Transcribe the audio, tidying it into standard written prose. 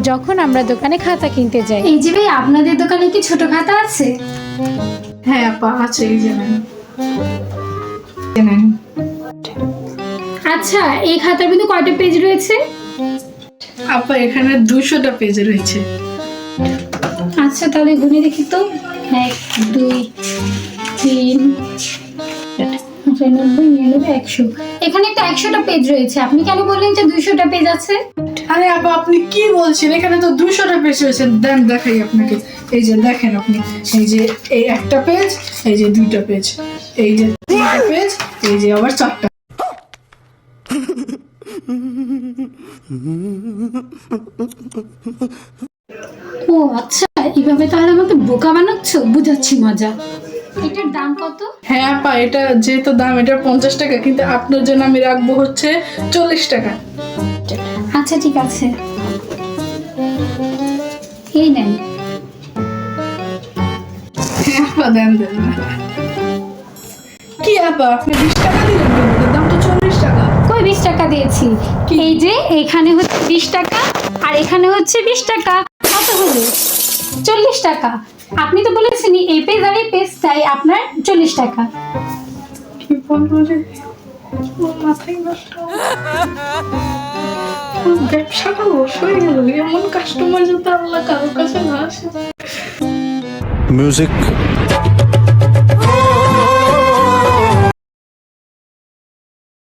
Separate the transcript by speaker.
Speaker 1: যখন আমরা দোকানে খাতা কিনতে যাই।
Speaker 2: এই যে ভাই, আপনাদের দোকানে কি ছোট খাতা আছে?
Speaker 3: হ্যাঁ আপা আছে, এই যে নেন। নেন।
Speaker 2: আচ্ছা, এই খাতার মধ্যে কয়টা পেজ রয়েছে?
Speaker 3: আপা এখানে 200টা পেজ রয়েছে।
Speaker 2: আচ্ছা, তাহলে গুনে দেখি তো। 1 2 3 90 99 100। এখানে তো 100টা পেজ রয়েছে, আপনি কেন বললেন যে 200টা পেজ আছে?
Speaker 3: আরে আপা আপনি কি বলছেন, এখানে তো 200টা পেজ রয়েছে। দেন দেখাই আপনাকে, এই যে দেখেন আপনি, এই যে এই একটা পেজ, এই যে 2টা পেজ, এই যে 3টা পেজ, এই যে আবার 4টা।
Speaker 2: ও আচ্ছা, এইভাবে তাহলে আমাকে বোকা বানাচ্ছ, বুঝাচ্ছি মজা। এটার দাম কত?
Speaker 3: হ্যাঁ আপা, এটা যেহেতু দাম এটা 50 টাকা, কিন্তু আপনার জন্য আমি রাখবো হচ্ছে 40 টাকা।
Speaker 2: আচ্ছা ঠিক আছে, এই নেন।
Speaker 3: হ্যাঁ আপা দেন দেন। কি আপা আপনি 20 টাকা দিলেন কেন? এটার দাম তো 40 টাকা।
Speaker 2: কই 20 টাকা দিয়েছি? এই যে এখানে হচ্ছে 20 টাকা আর এখানে হচ্ছে 20 টাকা, কত হলো? 40 টাকা। আপনি তো বলেছেন এই পেজ আর এই পেজ চাই আপনার 40 টাকা।
Speaker 3: কি বলবো রে, আমার মাথায় নষ্ট। ব্যবসাটা লস হয়ে গেল, এমন কাস্টমার যদি আল্লাহ কারোর কাছে না আসে।
Speaker 4: music